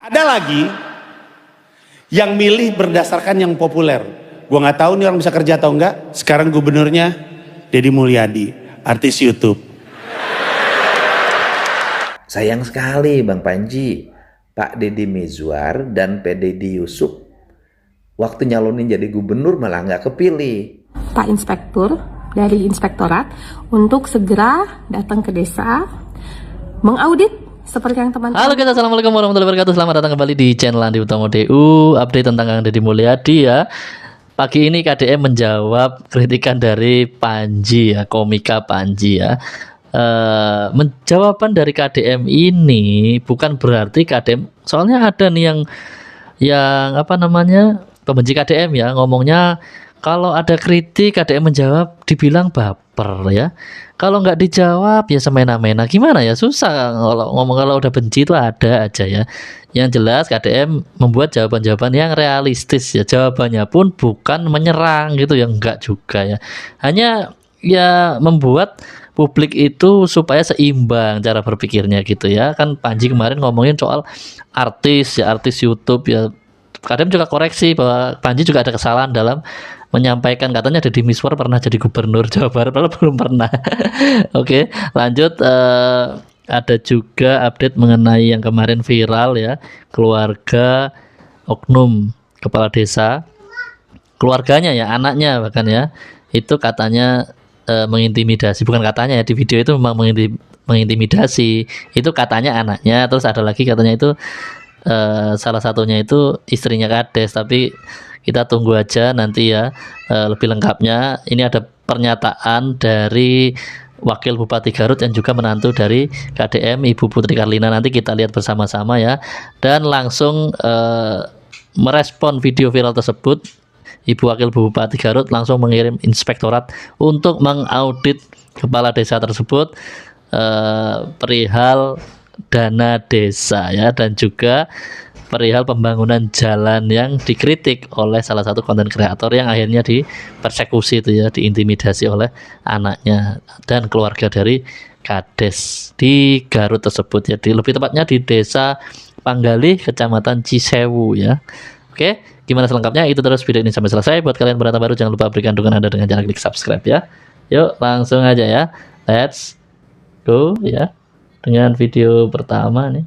Ada lagi yang milih berdasarkan yang populer. Gua nggak tahu nih orang bisa kerja atau enggak. Sekarang gubernurnya Deddy Mulyadi, artis YouTube. Sayang sekali Bang Panji, Pak Deddy Mizwar dan Pak Deddy Yusuf waktu nyalonin jadi gubernur malah nggak kepilih. Pak Inspektur dari Inspektorat untuk segera datang ke desa mengaudit seperti yang teman-teman. Halo guys, assalamualaikum warahmatullahi wabarakatuh. Selamat datang kembali di channel Andi Utomo DU. Update tentang Kang Deddy Mulyadi ya. Pagi ini KDM menjawab kritikan dari Panji ya, komika Panji ya. Jawaban dari KDM ini bukan berarti KDM, soalnya ada nih yang apa namanya, pembenci KDM ya, ngomongnya kalau ada kritik KDM menjawab dibilang baper ya. Kalau nggak dijawab ya semena-mena. Gimana ya, susah kalau ngomong, kalau udah benci itu ada aja ya. Yang jelas KDM membuat jawaban-jawaban yang realistis ya. Jawabannya pun bukan menyerang gitu ya, enggak juga ya. Hanya ya membuat publik itu supaya seimbang cara berpikirnya gitu ya. Kan Panji kemarin ngomongin soal artis ya, artis YouTube ya. KDM juga koreksi bahwa Panji juga ada kesalahan dalam menyampaikan, katanya Deddy Mizwar pernah jadi gubernur Jawa Barat, padahal belum pernah. Oke, lanjut. Ada juga update mengenai yang kemarin viral ya, keluarga oknum kepala desa, keluarganya ya, anaknya bahkan ya, itu katanya mengintimidasi, bukan katanya ya, di video itu memang mengintimidasi, itu katanya anaknya. Terus ada lagi katanya itu salah satunya itu istrinya Kades, tapi kita tunggu aja nanti ya lebih lengkapnya. Ini ada pernyataan dari Wakil Bupati Garut yang juga menantu dari KDM, Ibu Putri Karlina. Nanti kita lihat bersama-sama ya. Dan langsung merespon video viral tersebut, Ibu Wakil Bupati Garut langsung mengirim inspektorat untuk mengaudit kepala desa tersebut perihal dana desa ya, dan juga perihal pembangunan jalan yang dikritik oleh salah satu konten kreator yang akhirnya dipersekusi itu ya, diintimidasi oleh anaknya dan keluarga dari Kades di Garut tersebut ya, lebih tepatnya di Desa Panggalih, Kecamatan Cisewu ya. Oke, gimana selengkapnya? Itu terus video ini sampai selesai. Buat kalian penonton baru, jangan lupa berikan dukungan Anda dengan cara klik subscribe ya. Yuk langsung aja ya, let's go ya dengan video pertama nih.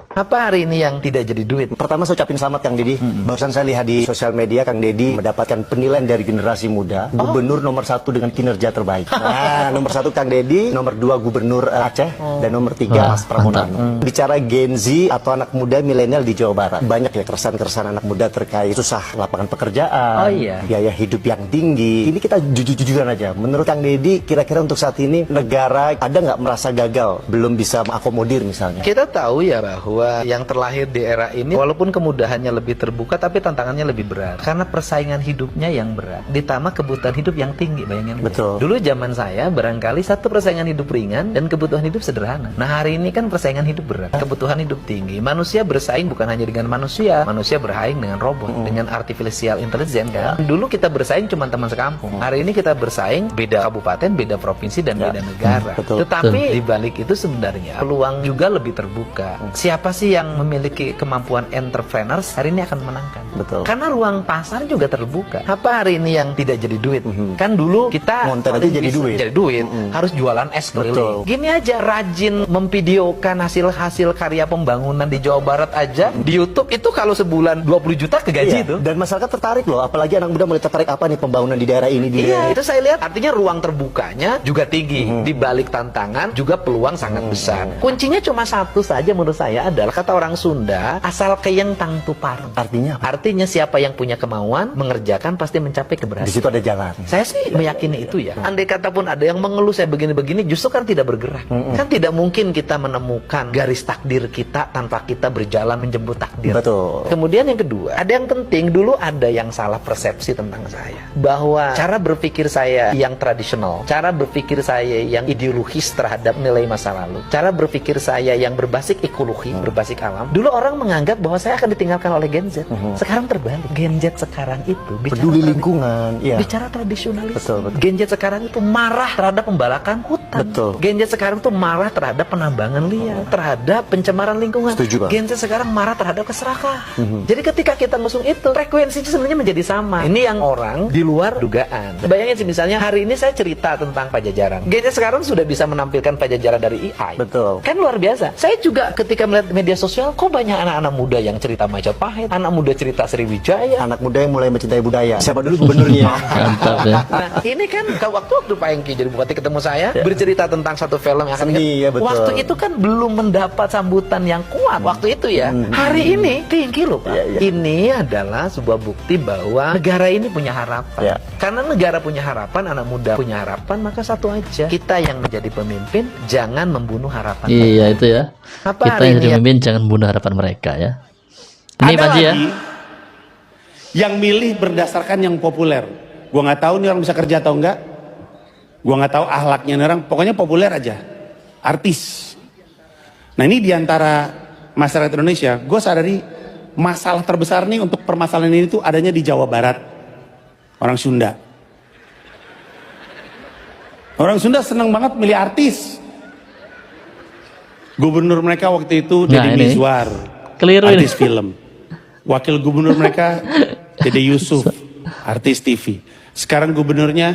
Apa hari ini yang tidak jadi duit? Pertama saya ucapin selamat Kang Deddy. Barusan saya lihat di sosial media Kang Deddy mendapatkan penilaian dari generasi muda, gubernur nomor 1 dengan kinerja terbaik. Nah, nomor 1 Kang Deddy, nomor 2 gubernur Aceh, dan nomor 3 Mas Pramono. Bicara Gen Z atau anak muda milenial di Jawa Barat, banyak ya keresahan-keresahan anak muda terkait susah lapangan pekerjaan, biaya hidup yang tinggi. Ini kita jujur-jujuran aja. Menurut Kang Deddy, kira-kira untuk saat ini negara ada nggak merasa gagal, belum bisa mengakomodir misalnya? Kita tahu ya bahwa yang terlahir di era ini walaupun kemudahannya lebih terbuka tapi tantangannya lebih berat karena persaingan hidupnya yang berat ditambah kebutuhan hidup yang tinggi. Bayangin. Betul. Dulu zaman saya barangkali satu persaingan hidup ringan dan kebutuhan hidup sederhana. Nah hari ini kan persaingan hidup berat, kebutuhan hidup tinggi. Manusia bersaing bukan hanya dengan manusia bersaing dengan robot, dengan artificial intelligence kan. Dulu kita bersaing cuma teman sekampung. Hari ini kita bersaing beda kabupaten, beda provinsi dan beda negara. Tetapi di balik itu sebenarnya peluang juga lebih terbuka. Siapa sih yang memiliki kemampuan entrepreneurs hari ini akan menangkan. Betul. Karena ruang pasar juga terbuka. Apa hari ini yang tidak jadi duit? Kan dulu kita konten aja jadi duit. Jadi duit, harus jualan es keliling. Gini aja, rajin memvideokan hasil-hasil karya pembangunan di Jawa Barat aja di YouTube itu kalau sebulan 20 juta kegaji itu. Dan masyarakat tertarik loh, apalagi anak muda mulai tertarik apa nih pembangunan di daerah ini di daerah. Itu saya lihat artinya ruang terbukanya juga tinggi. Di balik tantangan juga peluang sangat besar. Kuncinya cuma satu saja menurut saya adalah kata orang Sunda, asal keyeng tang tupar. Artinya apa? Artinya siapa yang punya kemauan mengerjakan pasti mencapai keberhasilan. Di situ ada jalan. Saya sih meyakini itu ya. Andai kata pun ada yang mengeluh saya begini-begini, justru kan tidak bergerak. Kan tidak mungkin kita menemukan garis takdir kita tanpa kita berjalan menjemput takdir. Betul. Kemudian yang kedua, ada yang penting, dulu ada yang salah persepsi tentang saya. Bahwa cara berpikir saya yang tradisional, cara berpikir saya yang ideologis terhadap nilai masa lalu, cara berpikir saya yang berbasis ekologi, berbasis alam. Dulu orang menganggap bahwa saya akan ditinggalkan oleh Gen Z. Sekarang terbalik. Gen Z sekarang itu Peduli lingkungan, iya. bicara tradisionalis. Betul. Gen Z sekarang itu marah terhadap pembalakan hutan. Betul. Gen Z sekarang itu marah terhadap penambangan liar, terhadap pencemaran lingkungan. Setuju, Bang. Gen Z sekarang marah terhadap keserakahan. Jadi ketika kita ngusung itu, frekuensinya sebenarnya menjadi sama. Ini yang orang di luar dugaan. Bayangin sih misalnya hari ini saya cerita tentang Pajajaran. Gen Z sekarang sudah bisa menampilkan Pajajaran dari AI. Betul. Kan luar biasa. Saya juga ketika melihat media sosial, kok banyak anak-anak muda yang cerita Majapahit, anak muda cerita Sriwijaya. Anak muda yang mulai mencintai budaya. Siapa dulu gubernurnya? Mantap ya. Nah, ini kan waktu Pak Engki jadi bupati ketemu saya, bercerita tentang satu film yang akan Seni, ya, betul. waktu itu kan belum mendapat sambutan yang kuat waktu itu ya. Hari ini tinggi loh Pak. Ini adalah sebuah bukti bahwa negara ini punya harapan. Ya. Karena negara punya harapan, anak muda punya harapan, maka satu aja. Kita yang menjadi pemimpin jangan membunuh harapan. Iya itu ya. Apa Kita hari yang ini jadi ya? pemimpin jangan bunuh harapan mereka ya. Ini Ada Panji ya. lagi yang milih berdasarkan yang populer. Gua nggak tahu nih orang bisa kerja atau enggak. Gua nggak tahu akhlaknya nih orang. Pokoknya populer aja. Artis. Nah ini diantara masyarakat Indonesia, gue sadari masalah terbesar nih untuk permasalahan ini tuh adanya di Jawa Barat. Orang Sunda. Orang Sunda senang banget milih artis. Gubernur mereka waktu itu Nah, Deddy ini. Mizwar, Keliru ini. artis film. Wakil gubernur mereka Dede Yusuf, artis TV. Sekarang gubernurnya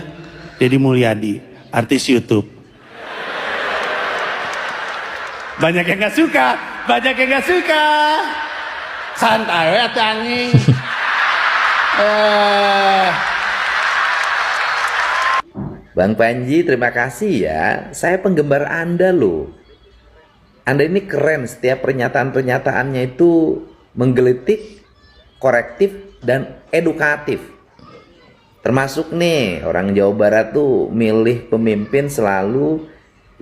Deddy Mulyadi, artis YouTube. Banyak yang gak suka, banyak yang gak suka. Santai ya tangi. Bang Panji, terima kasih ya. Saya penggemar Anda loh. Anda ini keren, setiap pernyataan-pernyataannya itu menggelitik, korektif, dan edukatif. Termasuk nih, orang Jawa Barat tuh milih pemimpin selalu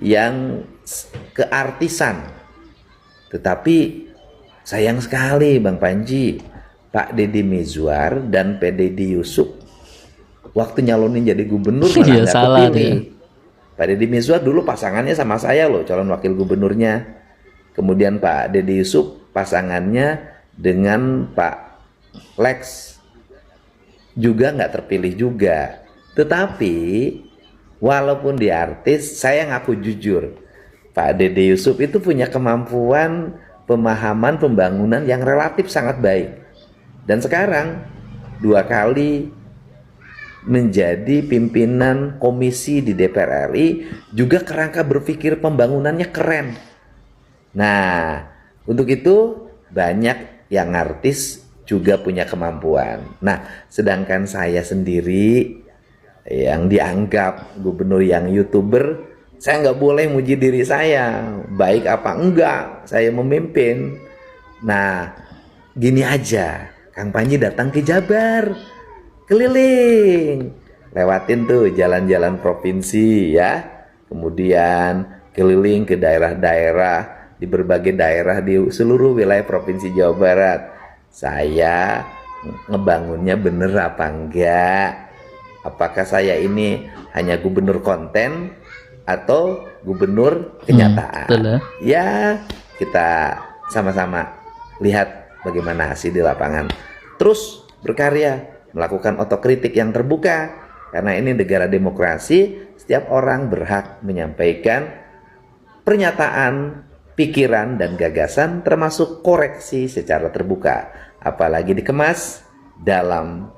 yang keartisan. Tetapi sayang sekali Bang Panji, Pak Deddy Mizwar dan Pak Deddy Yusuf waktu nyalonin jadi gubernur malah Iya, nggak salah kepilih. Pak Deddy Mizwar dulu pasangannya sama saya loh, calon wakil gubernurnya. Kemudian Pak Deddy Yusuf pasangannya dengan Pak Lex juga nggak terpilih juga. Tetapi walaupun dia artis, saya ngaku jujur, Pak Deddy Yusuf itu punya kemampuan pemahaman pembangunan yang relatif sangat baik. Dan sekarang 2 kali menjadi pimpinan komisi di DPR RI, juga kerangka berpikir pembangunannya keren. Nah, untuk itu banyak yang artis juga punya kemampuan. Nah, sedangkan saya sendiri yang dianggap gubernur yang YouTuber, saya nggak boleh muji diri saya, baik apa enggak, saya memimpin. Nah, gini aja, Kang Panji datang ke Jabar, keliling, lewatin tuh jalan-jalan provinsi ya, kemudian keliling ke daerah-daerah, di berbagai daerah di seluruh wilayah provinsi Jawa Barat. Saya ngebangunnya bener apa enggak? Apakah saya ini hanya gubernur konten atau gubernur kenyataan? betul ya. Ya, kita sama-sama lihat bagaimana hasil di lapangan. Terus berkarya, melakukan otokritik yang terbuka. Karena ini negara demokrasi, setiap orang berhak menyampaikan pernyataan, pikiran, dan gagasan, termasuk koreksi secara terbuka. Apalagi dikemas dalam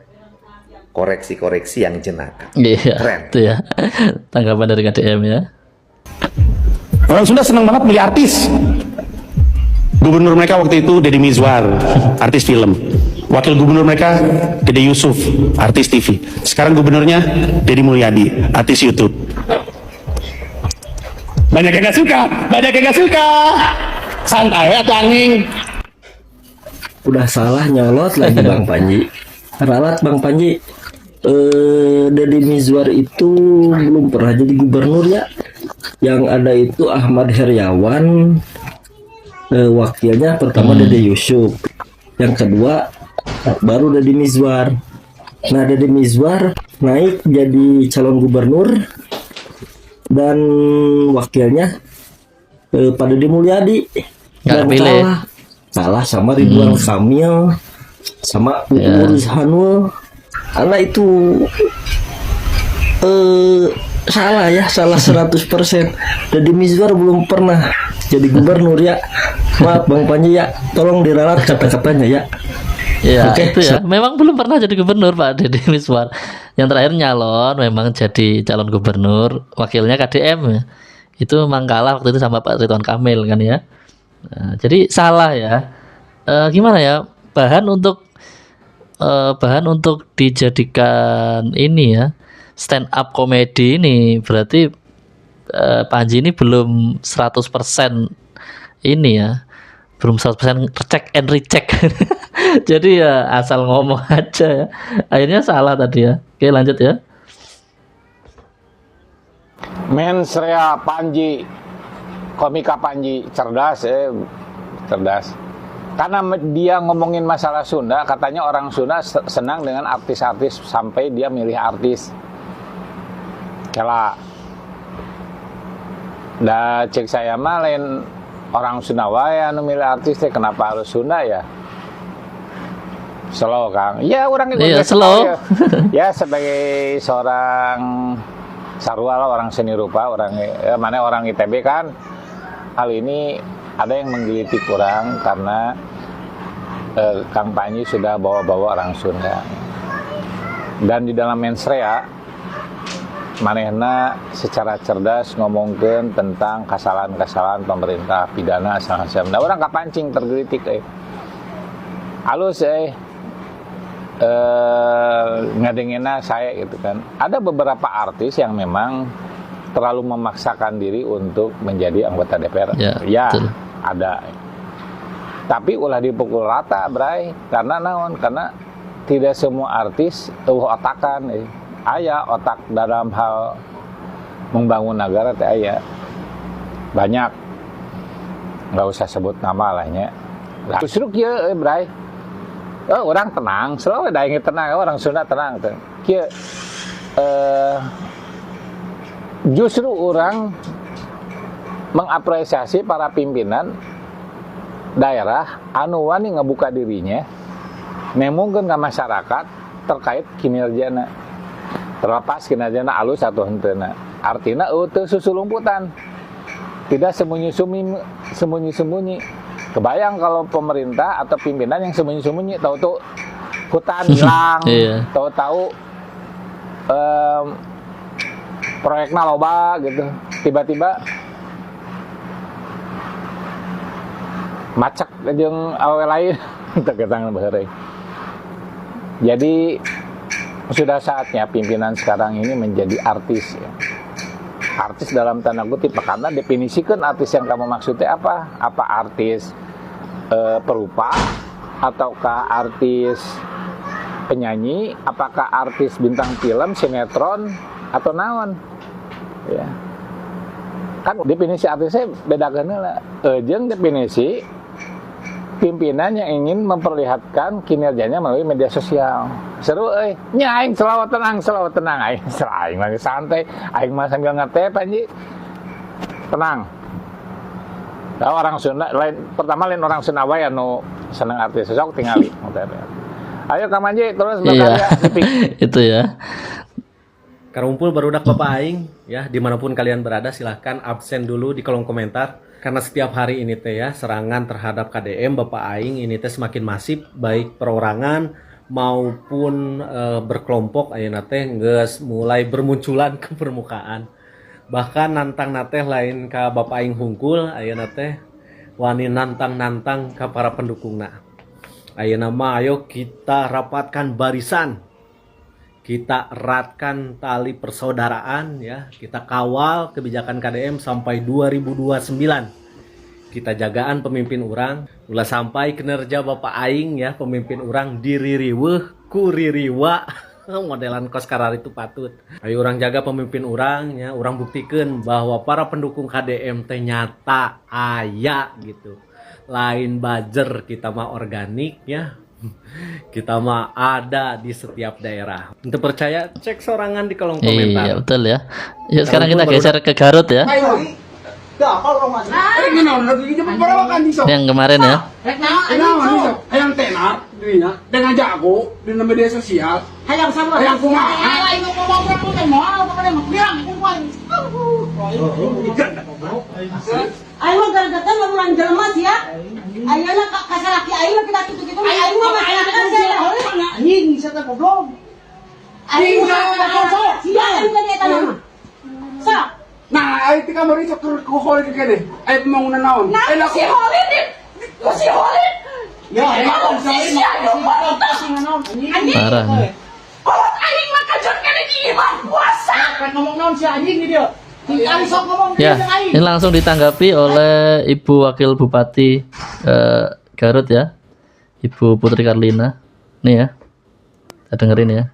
koreksi-koreksi yang jenaka. Iya, Keren. itu ya. Tanggapan dari KDM ya. Orang Sunda senang banget milih artis. Gubernur mereka waktu itu Deddy Mizwar, artis film. Wakil gubernur mereka Dede Yusuf, artis TV. Sekarang gubernurnya Deddy Mulyadi, artis YouTube. Banyak yang gak suka, banyak yang gak suka. Santai ya tangi. Udah salah nyolot lagi Bang Panji. Ralat Bang Panji. Deddy Mizwar itu belum pernah jadi gubernur ya. Yang ada itu Ahmad Heriawan, wakilnya pertama Deddy Yusuf, yang kedua baru Deddy Mizwar. Nah, Deddy Mizwar naik jadi calon gubernur dan wakilnya Pak Deddy Mulyadi. Nggak Dan kepilih. kalah. kalah sama Ridwan Kamil sama Uu Ruzanul. Anak itu salah ya, salah 100%. Deddy Mizwar belum pernah jadi gubernur ya. Maaf Bang Panji ya, tolong diralat kata-katanya ya. Ya, Oke, itu ya. Memang belum pernah jadi gubernur Pak Deddy Mizwar. Yang terakhir nyalon memang jadi calon gubernur, wakilnya KDM ya. Itu memang kalah waktu itu sama Pak Ridwan Kamil kan ya. Nah, jadi salah ya. Gimana ya? Bahan untuk dijadikan ini ya, stand up komedi ini berarti Panji ini belum 100% ini ya. Belum 100% check and recheck. Jadi ya asal ngomong aja ya. Akhirnya salah tadi ya. Oke, lanjut ya. Mensrea Panji, komika Panji cerdas, cerdas. Karena dia ngomongin masalah Sunda, katanya orang Sunda senang dengan artis-artis sampai dia milih artis. Kela, dah cek saya mah lain orang Sunda wae anu milih artis teh, kenapa harus Sunda ya? Slow Kang. Ya orang Iya, slow. Ya sebagai seorang sarua lah, orang seni rupa, orang mana orang ITB kan. Hal ini ada yang menggelitik kurang karena Kang Panji sudah bawa-bawa orang Sunda. Dan di dalam Mensrea manehna secara cerdas ngomongkeun tentang kesalahan-kesalahan pemerintah pidana asal-asal. Nah, orang kapancing tergelitik halus ngadengena saya gitu kan. Ada beberapa artis yang memang terlalu memaksakan diri untuk menjadi anggota DPR. Ya, ada. Tapi ulah dipukul rata, Bray. Karena naon? Karena tidak semua artis otakan. Aya otak dalam hal membangun negara teh aya. Banyak. Nggak usah sebut nama lahnya. Justru kieu Bray. Orang tenang, selalu ada yang tenang, orang Sunda tenang. Kieu justru orang mengapresiasi para pimpinan daerah anu wani ngebuka dirinya memungkin ke masyarakat terkait kinerjana, terlepas kinerjana alus atau henteu. Artinya teu susulumputan, tidak sembunyi-sembunyi. Kebayang kalau pemerintah atau pimpinan yang sembunyi-sembunyi, tahu-tahu hutan hilang, tahu-tahu proyeknya loba gitu, tiba-tiba macak jeung awe lain terketang bahare. Jadi sudah saatnya pimpinan sekarang ini menjadi artis ya. Artis dalam tanda kutip, karena definisikan artis yang kamu maksudnya apa? Apa artis perupa ataukah artis penyanyi, apakah artis bintang film, sinetron atau naon? Ya. Kan definisi artisnya bedakan lah. Jeung definisi pimpinan yang ingin memperlihatkan kinerjanya melalui media sosial. Seru nya aing selawat tenang aing lagi santai, aing mah sambil ngeteh Panji. Tenang. Nah, orang Sunda pertama lain orang Sunda wae anu seneng artis sok tingali. Ayo Kang Panji terus berkarya. Itu ya. Karumpul barudak Bapak Aing ya, dimanapun kalian berada silahkan absen dulu di kolom komentar. Karena setiap hari ini teh ya, serangan terhadap KDM Bapak Aing ini teh semakin masif, baik perorangan maupun berkelompok ayeuna teh geus mulai bermunculan ke permukaan. Bahkan nantang nateh lain ka Bapak Aing hungkul, ayeuna teh wani nantang-nantang ka para pendukungna. Ayeuna mah ayo kita rapatkan barisan. Kita eratkan tali persaudaraan ya, kita kawal kebijakan KDM sampai 2029. Kita jagaan pemimpin orang, ulah sampai kinerja Bapak Aing ya, pemimpin orang diririweuh ku ririwa. Modelan kos karar itu patut. Ayo orang jaga pemimpin orang ya, orang buktikan bahwa para pendukung KDM teh nyata aya gitu. Lain bajer, kita mah organik ya. Kita mah ada di setiap daerah. Untuk percaya, cek sorangan di kolom komentar. Iya betul ya. Yuk sekarang kita geser ke Garut ya. Yang kemarin ya. Hayang tenar dirinya dengan jago di media sosial. Hayang sama. Hayang kumaha. Hayang ngomong mau apa kan bilang ayo gara-gara laluan jelema sih ya. Ayeuna kasalaki ayeuna kita kitu-kitu. Ayeuna mah masyarakat saya. Anjing saya goblok. Ayeuna sia ayeuna eta mah. Sa. Nah, ayo tika mari sok ku hol ke deh. Ayo pembangunan naon? Ayo si holin di. Si holin. Ya, ayo Parah nih. kalau anjing mah kajon kene di imah puasa. Kan ngomong naon si anjing nih dia. Ya, ini langsung ditanggapi oleh Ibu Wakil Bupati Garut ya, Ibu Putri Karlina. Nih ya, kita dengerin ya.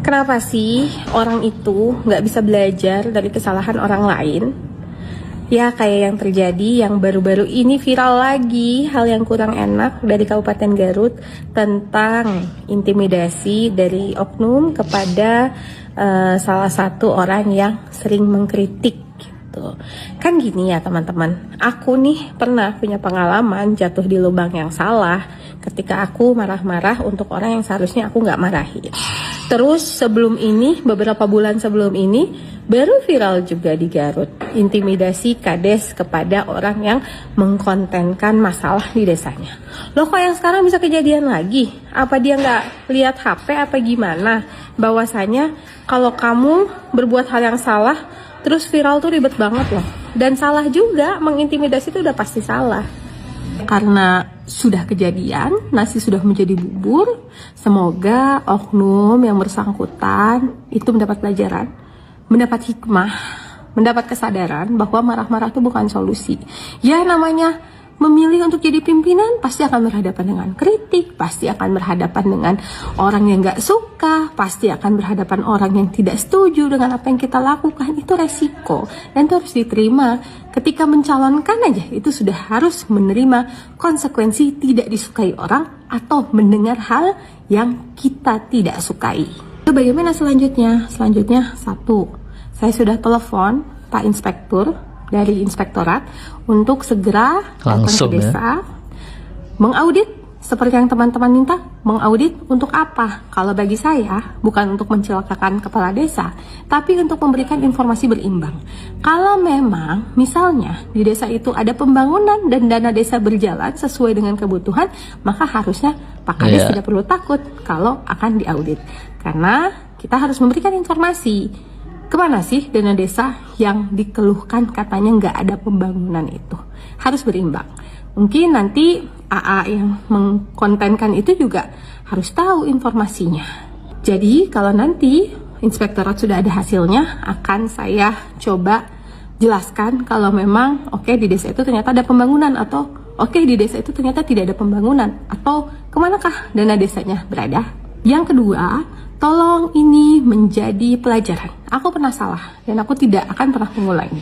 Kenapa sih orang itu nggak bisa belajar dari kesalahan orang lain? Ya kayak yang terjadi yang baru-baru ini viral lagi, hal yang kurang enak dari Kabupaten Garut tentang intimidasi dari oknum kepada salah satu orang yang sering mengkritik gitu. Kan gini ya teman-teman, aku nih pernah punya pengalaman jatuh di lubang yang salah ketika aku marah-marah untuk orang yang seharusnya aku nggak marahin. Terus sebelum ini, beberapa bulan sebelum ini, baru viral juga di Garut, intimidasi kades kepada orang yang mengkontenkan masalah di desanya. Loh kok yang sekarang bisa kejadian lagi? Apa dia nggak lihat HP apa gimana? Bahwasanya kalau kamu berbuat hal yang salah, terus viral tuh ribet banget loh. Dan salah juga, mengintimidasi itu udah pasti salah. Karena sudah kejadian, nasi sudah menjadi bubur. Semoga oknum yang bersangkutan itu mendapat pelajaran, mendapat hikmah, mendapat kesadaran bahwa marah-marah itu bukan solusi. Ya namanya memilih untuk jadi pimpinan pasti akan berhadapan dengan kritik, pasti akan berhadapan dengan orang yang gak suka, pasti akan berhadapan orang yang tidak setuju dengan apa yang kita lakukan. Itu resiko dan itu harus diterima. Ketika mencalonkan aja itu sudah harus menerima konsekuensi tidak disukai orang atau mendengar hal yang kita tidak sukai. Lalu bagaimana selanjutnya? Selanjutnya satu, saya sudah telepon Pak Inspektur dari Inspektorat untuk segera datang ke desa, mengaudit seperti yang teman-teman minta. Mengaudit untuk apa? Kalau bagi saya bukan untuk mencelakakan kepala desa, tapi untuk memberikan informasi berimbang. Kalau memang misalnya di desa itu ada pembangunan dan dana desa berjalan sesuai dengan kebutuhan, maka harusnya Pak Kades tidak perlu takut kalau akan diaudit. Karena kita harus memberikan informasi. Kemana sih dana desa yang dikeluhkan katanya nggak ada pembangunan itu? Harus berimbang. Mungkin nanti AA yang mengkontenkan itu juga harus tahu informasinya. Jadi kalau nanti Inspektorat sudah ada hasilnya, akan saya coba jelaskan kalau memang oke, di desa itu ternyata ada pembangunan, atau oke, di desa itu ternyata tidak ada pembangunan, atau kemanakah dana desanya berada. Yang kedua, tolong ini menjadi pelajaran. Aku pernah salah dan aku tidak akan pernah mengulangi.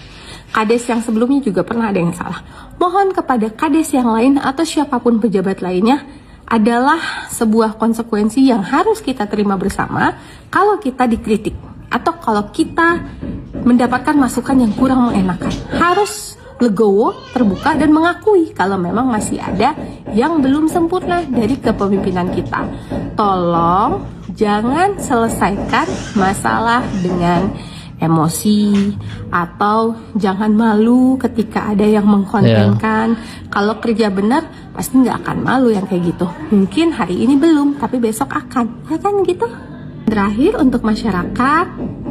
Kades yang sebelumnya juga pernah ada yang salah. Mohon kepada kades yang lain atau siapapun pejabat lainnya, adalah sebuah konsekuensi yang harus kita terima bersama kalau kita dikritik atau kalau kita mendapatkan masukan yang kurang mengenakan. Harus legowo, terbuka, dan mengakui kalau memang masih ada yang belum sempurna dari kepemimpinan kita. Tolong jangan selesaikan masalah dengan emosi, atau jangan malu ketika ada yang mengkontenkan. Kalau kerja benar pasti nggak akan malu yang kayak gitu. Mungkin hari ini belum, tapi besok akan, ya kan gitu. Terakhir untuk masyarakat,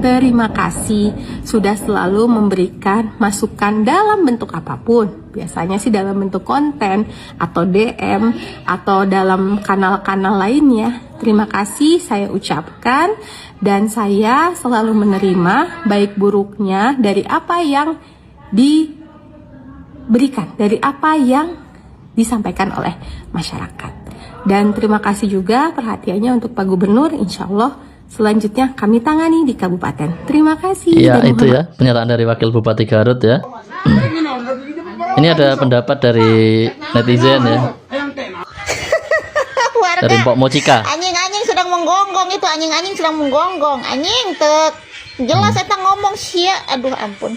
terima kasih sudah selalu memberikan masukan dalam bentuk apapun. Biasanya sih dalam bentuk konten atau DM atau dalam kanal-kanal lainnya. Terima kasih saya ucapkan, dan saya selalu menerima baik buruknya dari apa yang diberikan, dari apa yang disampaikan oleh masyarakat. Dan terima kasih juga perhatiannya untuk Pak Gubernur. Insya Allah selanjutnya kami tangani di kabupaten. Terima kasih. Ya, itu ya pernyataan dari Wakil Bupati Garut ya. Ini ada pendapat dari netizen ya. Dari Mpok Mochika. Anjing-anjing sedang menggonggong itu, anjing-anjing sedang menggonggong. Anjing jelas saya ngomong sia. Aduh ampun.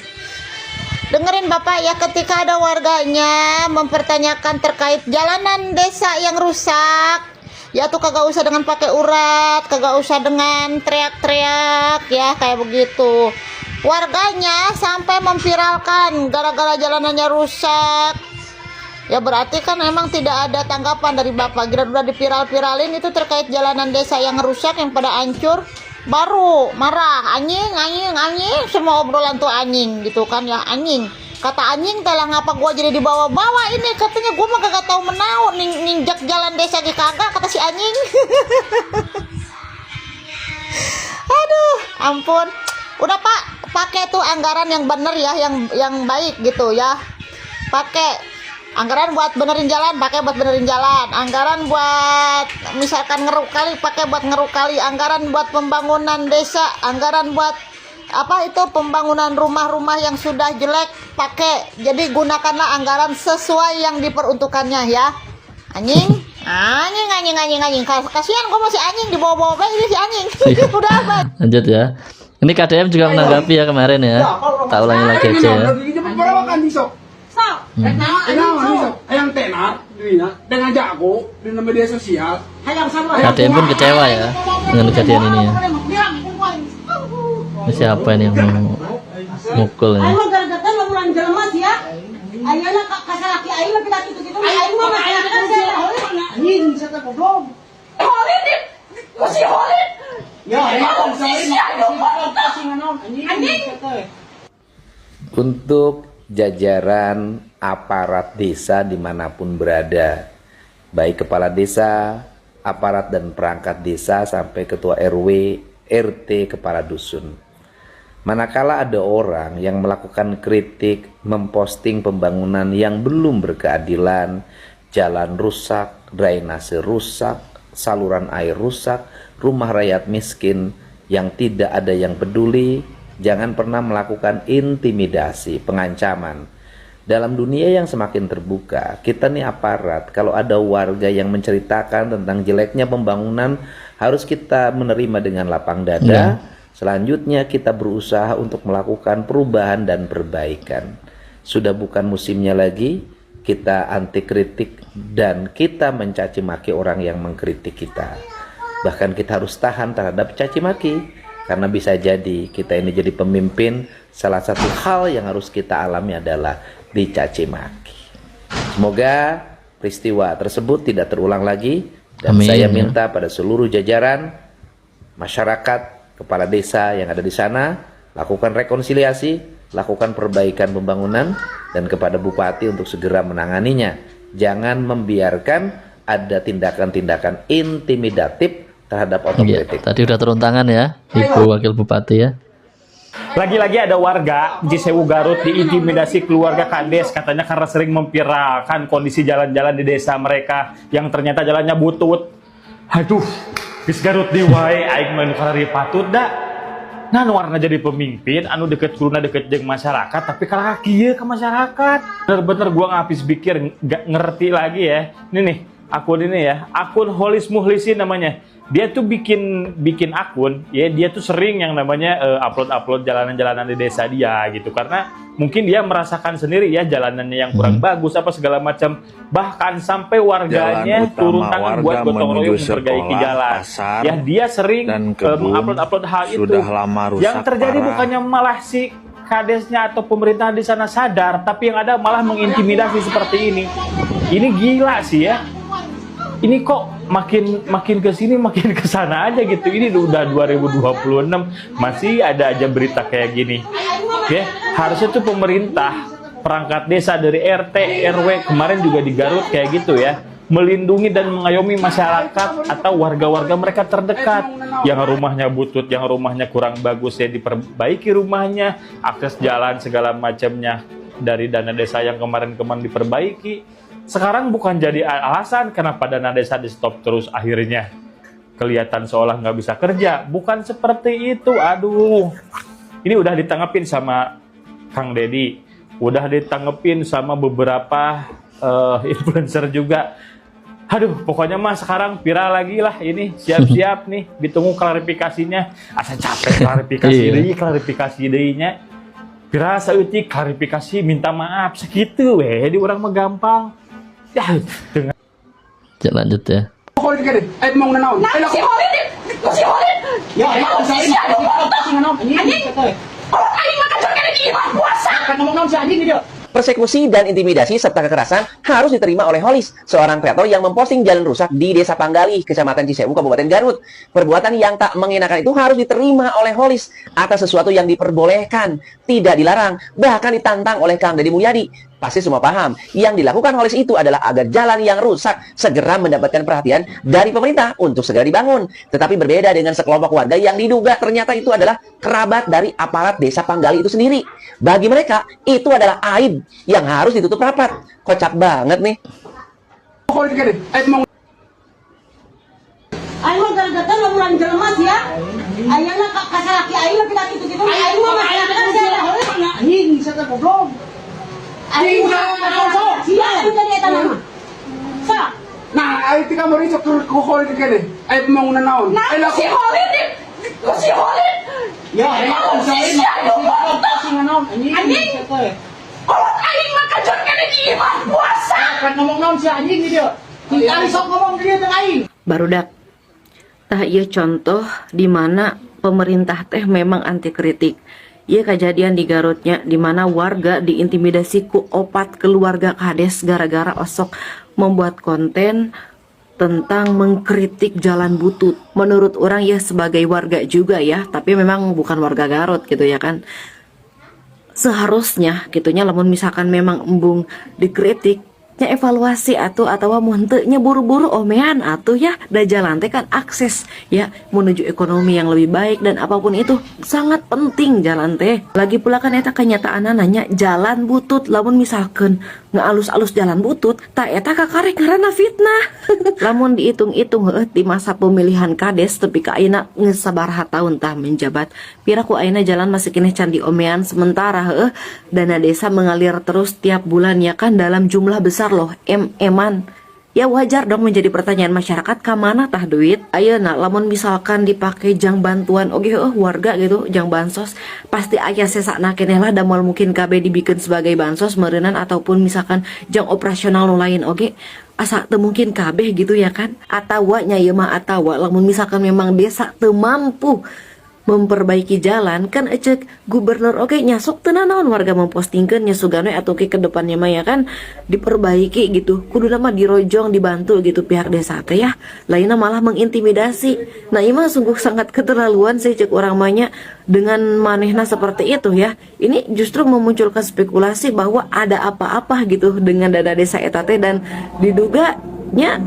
Dengerin Bapak ya, ketika ada warganya mempertanyakan terkait jalanan desa yang rusak, ya tuh kagak usah dengan pakai urat, kagak usah dengan teriak-teriak ya kayak begitu. Warganya sampai memviralkan gara-gara jalanannya rusak. Ya berarti kan emang tidak ada tanggapan dari Bapak. Gila udah diviral-viralin itu terkait jalanan desa yang rusak, yang pada hancur, baru marah, anjing, semua obrolan tuh anjing gitu kan ya, anjing. Kata anjing telah ngapa gua jadi dibawa-bawa ini, katanya gua mah kagak tahu menau ninjak jalan desa di kagak, kata si anjing. Aduh, ampun. Udah Pak, pakai tuh anggaran yang bener ya, yang baik gitu ya. Pakai anggaran buat benerin jalan, pakai buat benerin jalan. Anggaran buat misalkan ngeruk kali, pakai buat ngeruk kali. Anggaran buat pembangunan desa, anggaran buat apa itu pembangunan rumah-rumah yang sudah jelek, pakai. Jadi gunakanlah anggaran sesuai yang diperuntukannya ya. Anjing. Kasihan gua masih anjing dibawa-bawa ini si anjing. Udah apa? Lanjut ya. Ini KDM juga menanggapi ya kemarin ya. Tak ulangi lagi aja ya. Yang tenar, dengan jago di media sosial. KDM pun kecewa ya dengan kejadian ini ya. Ini siapa ini yang mau mukul ini? Ayo gara-gara lamuran jelema sih ya. Ayeuna kasar laki aing laki gitu-gitu. Aing mah masyarakat saya. Anjing bisa teh goblok. Holid. Masih holid. Ya, anjing. Untuk jajaran aparat desa dimanapun berada, baik kepala desa, aparat dan perangkat desa, sampai ketua RW, RT, kepala dusun. Manakala ada orang yang melakukan kritik, memposting pembangunan yang belum berkeadilan, jalan rusak, drainase rusak, saluran air rusak, rumah rakyat miskin yang tidak ada yang peduli, jangan pernah melakukan intimidasi, pengancaman. Dalam dunia yang semakin terbuka, kita nih aparat, kalau ada warga yang menceritakan tentang jeleknya pembangunan, harus kita menerima dengan lapang dada. Selanjutnya kita berusaha untuk melakukan perubahan dan perbaikan. Sudah bukan musimnya lagi kita anti kritik dan kita mencaci maki orang yang mengkritik kita. Bahkan kita harus tahan terhadap caci maki, karena bisa jadi kita ini jadi pemimpin, salah satu hal yang harus kita alami adalah dicaci maki. Semoga peristiwa tersebut tidak terulang lagi, dan saya minta pada seluruh jajaran masyarakat, kepala desa yang ada di sana, lakukan rekonsiliasi, lakukan perbaikan pembangunan, dan kepada bupati untuk segera menanganinya. Jangan membiarkan ada tindakan-tindakan intimidatif terhadap otokritik. Tadi udah turun tangan ya, Ibu Wakil Bupati ya. Lagi-lagi ada warga Cisewu Garut diintimidasi keluarga Kades, katanya karena sering memviralkan kondisi jalan-jalan di desa mereka yang ternyata jalannya butut. Aduh, bis Garut di wae aing mah karari patut da. Nah, warna jadi pemimpin anu deket kuruna deket jeung masyarakat, tapi kalah kieu ke masyarakat. Bener-bener gua ngapis pikir nggak ngerti lagi ya. Ini nih, akun ini ya, akun Holis Muhlisin namanya. Dia tuh bikin akun, ya dia tuh sering yang namanya upload jalanan-jalanan di desa dia gitu, karena mungkin dia merasakan sendiri ya jalanannya yang kurang bagus apa segala macam, bahkan sampai warganya turun tangan buat gotong royong memperbaiki jalan. Ya dia sering mengupload hal itu. Yang terjadi bukannya malah si kadesnya atau pemerintahan di sana sadar, tapi yang ada malah mengintimidasi seperti ini. Ini gila sih ya. Ini kok makin ke sini makin ke sana aja gitu. Ini udah 2026 masih ada aja berita kayak gini. Ya, harusnya tuh pemerintah, perangkat desa dari RT, RW kemarin juga di Garut kayak gitu ya, melindungi dan mengayomi masyarakat atau warga-warga mereka terdekat yang rumahnya butut, yang rumahnya kurang bagus ya diperbaiki rumahnya, akses jalan segala macamnya dari dana desa yang kemarin-kemarin diperbaiki. Sekarang bukan jadi alasan kenapa dana desa di stop terus, akhirnya kelihatan seolah nggak bisa kerja. Bukan seperti itu. Aduh, ini udah ditanggepin sama Kang Deddy, udah ditanggepin sama beberapa influencer juga. Aduh, pokoknya mah sekarang viral lagi lah ini. Siap-siap nih, ditunggu klarifikasinya. Asa capek klarifikasi deh, klarifikasi dehnya. Pirasa eutik klarifikasi minta maaf segitu weh di orang mah gampang. Ya, dengan Lanjut ya. Holit ka din. Ay, mong nanaon. Ay, si Holit! Si Holit! Ya, ay, siya, anjing! Ay, makajor ka din, iman puasa! Kan ngomong naon si anjing dia. Persekusi dan intimidasi serta kekerasan harus diterima oleh Holis, seorang kreator yang memposting jalan rusak di Desa Panggali, Kecamatan Cisewu, Kabupaten Garut. Perbuatan yang tak mengenakan itu harus diterima oleh Holis atas sesuatu yang diperbolehkan, tidak dilarang, bahkan ditantang oleh Kang Deddy Mulyadi. Pasti semua paham, yang dilakukan Holis itu adalah agar jalan yang rusak segera mendapatkan perhatian dari pemerintah untuk segera dibangun. Tetapi berbeda dengan sekelompok warga yang diduga ternyata itu adalah kerabat dari aparat Desa Panggali itu sendiri. Bagi mereka, itu adalah aib yang harus ditutup rapat. Kocak banget nih. Holit ka din. Ay, mong Ay mo garagatan mo lang jelema siya. Ayana kasalaki ay mo pinakitukitu. Ay mo masalaki siya. Anjing sa ta goblok. Ay mo siya ay tadi eta nama. Sa. nah, ay tika mo rin sa holit ka din. Ay, mong nanaon. Ay, Si Holit. Si Holit. Ya, ay, Anjing. Kolot aing makajor ka din, iman puasa! kan ngomong naon si anjing dia. Kita sok ngomong dia teh aing. Barudak. Tah ieu contoh di mana pemerintah teh memang anti kritik. Ieu kejadian di Garutnya di mana warga diintimidasi ku 4 keluarga kades gara-gara osok membuat konten tentang mengkritik jalan butut. Menurut orang ya sebagai warga juga ya, tapi memang bukan warga Garut gitu ya kan. Seharusnya gitunya lamun misalkan memang embung dikritik nya evaluasi atau mun teu nya buru-buru omean atuh ya da jalan teh kan akses ya menuju ekonomi yang lebih baik dan apapun itu sangat penting jalan teh. Lagi pula kan eta kenyataanna nanya jalan butut lamun misalkan ngalus-alus jalan butut tak eta kakarek ngaranna fitnah. Lamun dihitung-hitung di masa pemilihan kades tepi ka ayeuna geus sabaraha taun tah menjabat piraku ayeuna jalan masih keneh can diomean sementara dana desa mengalir terus tiap bulan ya kan dalam jumlah besar loh eman. Ya wajar dong menjadi pertanyaan masyarakat kamana tah duit. Ayeuna lamun misalkan dipakai jang bantuan oge warga gitu jang bansos pasti aya sesakna keneh lah da moal mungkin KB dibikeun sebagai bansos meureunnan ataupun misalkan jang operasional nu lain oge asa teu mungkin KB gitu ya kan. Atawa nya ieu mah atawa lamun misalkan memang desa teu mampu memperbaiki jalan kan ecek gubernur oke nyasok tenan naon warga mempostingkeun nya sugana atuh ke depannya mah ya kan diperbaiki gitu kuduna mah dirojong dibantu gitu pihak desa teh ya lainnya malah mengintimidasi. Nah ini mah sungguh sangat keterlaluan saya cek orang mahnya dengan manehna seperti itu ya. Ini justru memunculkan spekulasi bahwa ada apa-apa gitu dengan dana desa eta teh dan diduganya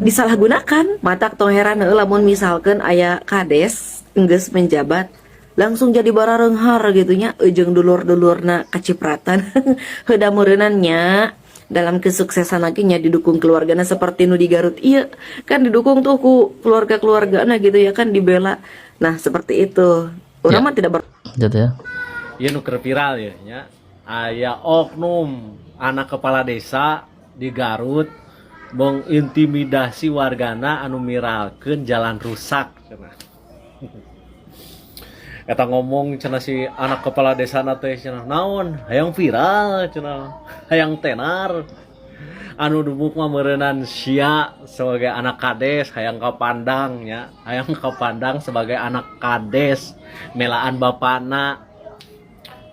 disalahgunakan. Matak tong heran lamun misalkan aya kades enggeus menjabat langsung jadi barareunghar gitunya ujung dulur-dulurna kecipratan. Heuda meureunannya dalam kesuksesan lagi nya didukung keluargana seperti nu di Garut iya kan didukung tuh ku keluarga-keluargana gitu ya kan dibela. Nah seperti itu orang mah tidak gitu ya. Ieu nu keur viral ya nya aya oknum anak kepala desa di Garut mengintimidasi wargana anu miralkeun jalan rusak cenah. Eta ngomong cenah si anak kepala desa teh cenah naon hayang viral cenah hayang tenar anu dubuk mah meureunnan sia sebagai anak kades hayang kapandang nya hayang kapandang sebagai anak kades melaan bapana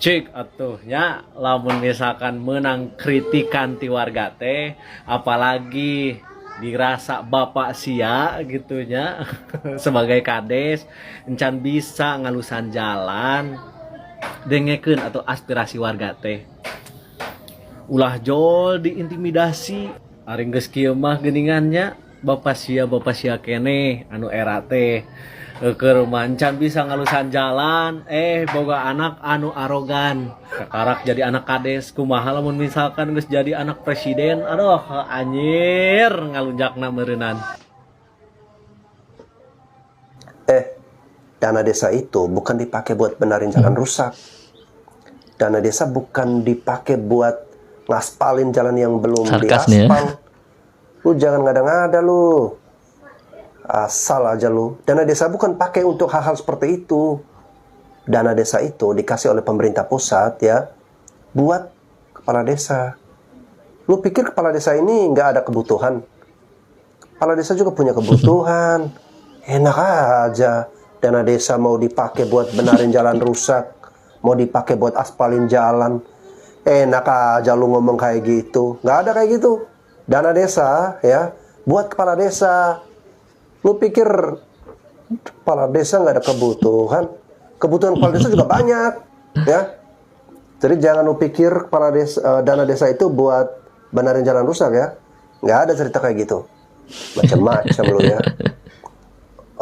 cek atuh nya lamun misalkan menang kritikan ti warga teh apalagi dirasa bapak sia gitunya sebagai kades encan bisa ngalusan jalan dengekeun atau aspirasi warga teh ulah jol diintimidasi ari geus kieu mah geuningannya bapak sia keneh anu era teh keur mancan bisa ngalusan jalan boga anak anu arogan kakarak jadi anak kades kumaha lamun misalkan geus jadi anak presiden aduh anjir ngalunjakna meureunnan. Dana desa itu bukan dipakai buat benerin jalan rusak. Dana desa bukan dipakai buat ngaspalin jalan yang belum diaspal. Lu jangan ngada-ngada lu. Asal aja lu. Dana desa bukan pakai untuk hal-hal seperti itu. dana desa itu dikasih oleh pemerintah pusat ya buat kepala desa. Lu pikir kepala desa ini nggak ada kebutuhan? Kepala desa juga punya kebutuhan. Enak aja dana desa mau dipakai buat benerin jalan rusak, mau dipakai buat aspalin jalan. Enak aja lu ngomong kayak gitu. Nggak ada kayak gitu. Dana desa ya buat kepala desa. Lu pikir kepala desa nggak ada kebutuhan? Kebutuhan kepala desa juga banyak ya. Jadi jangan lu pikir kepala desa, dana desa itu buat benerin jalan rusak ya. Nggak ada cerita kayak gitu. Macam-macam lu ya.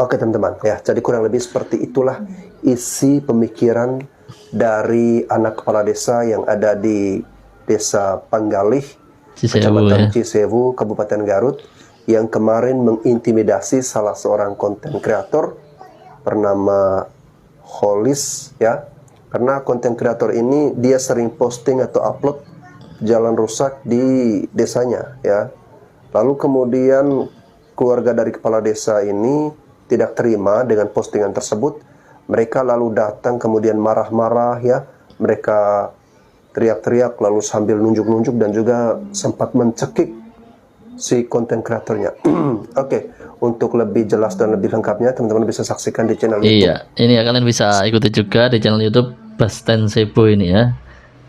Oke teman-teman ya. Jadi kurang lebih seperti itulah isi pemikiran dari anak kepala desa yang ada di Desa Panggalih, Kecamatan Cisewu, Kabupaten Garut, yang kemarin mengintimidasi salah seorang konten kreator bernama Holis ya. Karena konten kreator ini dia sering posting atau upload jalan rusak di desanya ya. Lalu kemudian keluarga dari kepala desa ini tidak terima dengan postingan tersebut. Mereka lalu datang kemudian marah-marah ya. Mereka teriak-teriak lalu sambil nunjuk-nunjuk dan juga sempat mencekik si konten kreatornya. Oke, untuk lebih jelas dan lebih lengkapnya teman-teman bisa saksikan di channel YouTube. Iya, ini ya kalian bisa ikuti juga di channel YouTube Basten Sebo ini ya.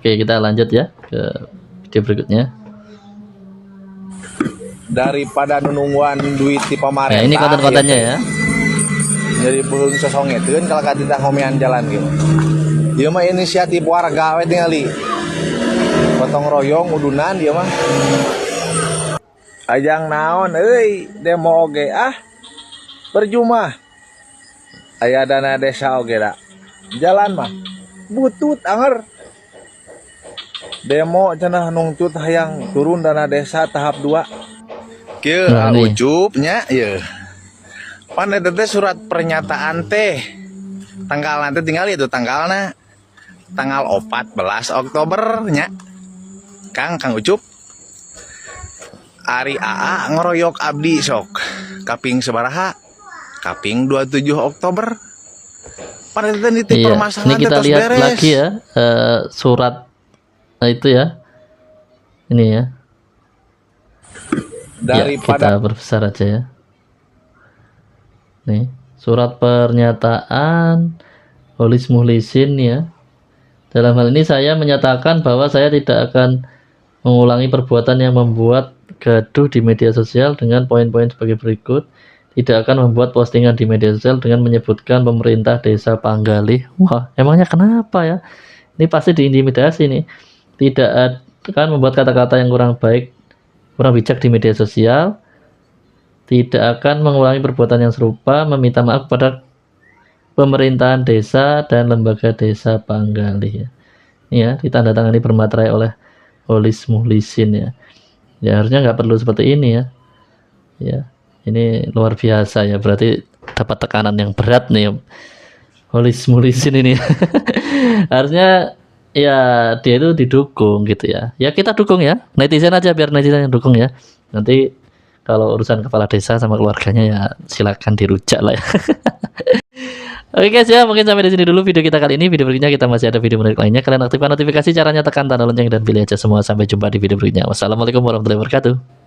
Oke, kita lanjut ya ke video berikutnya. Daripada nunungguan duit di pemerintah. Nah, ini konten-kontennya ya. Jadi belum sesongeteun kalau katita homean jalan gitu. Dia mah inisiatif warga we tingali. Gotong royong udunan dia mah. Ajang naon euy, demo oge percuma. Aya dana desa oge da. Jalan mah butut anger. Demo cenah nungtut hayang turun dana desa tahap 2. Kieu ucupnya ieu. Pan eta teh surat pernyataan teh. Tanggal nanti tinggal itu tanggalna. Tanggal 14 Oktober nya. Kang Ucup. Ari AA ngeroyok abdi sok. Kaping sabaraha? Kaping 27 Oktober. Pan eta teh Iya, permasalahan ini kita terus lihat beres. lagi ya surat itu ya. Ini ya. Daripada kita perbesar aja ya. Nih, surat pernyataan Holis Muhlisin ya. Dalam hal ini saya menyatakan bahwa saya tidak akan mengulangi perbuatan yang membuat gaduh di media sosial dengan poin-poin sebagai berikut. Tidak akan membuat postingan di media sosial dengan menyebutkan pemerintah Desa Panggalih. Wah, emangnya kenapa ya? Ini pasti diintimidasi nih. Tidak akan membuat kata-kata yang kurang baik, kurang bijak di media sosial. Tidak akan mengulangi perbuatan yang serupa, meminta maaf kepada pemerintahan desa dan lembaga desa Panggalih ya. Ini ya, ditandatangani bermaterai oleh Holis Muhlisin ya. Ya harusnya nggak perlu seperti ini ya. Ya, ini luar biasa ya. Berarti dapat tekanan yang berat nih Holis Muhlisin ini. Harusnya ya dia itu didukung gitu ya. Ya kita dukung ya. Netizen aja biar netizen yang dukung ya. Nanti kalau urusan kepala desa sama keluarganya ya silakan dirujak lah ya. Oke guys ya, mungkin sampai di sini dulu video kita kali ini. Video berikutnya kita masih ada video menarik lainnya. Kalian aktifkan notifikasi, caranya tekan tanda lonceng dan pilih aja semua. Sampai jumpa di video berikutnya. Wassalamualaikum warahmatullahi wabarakatuh.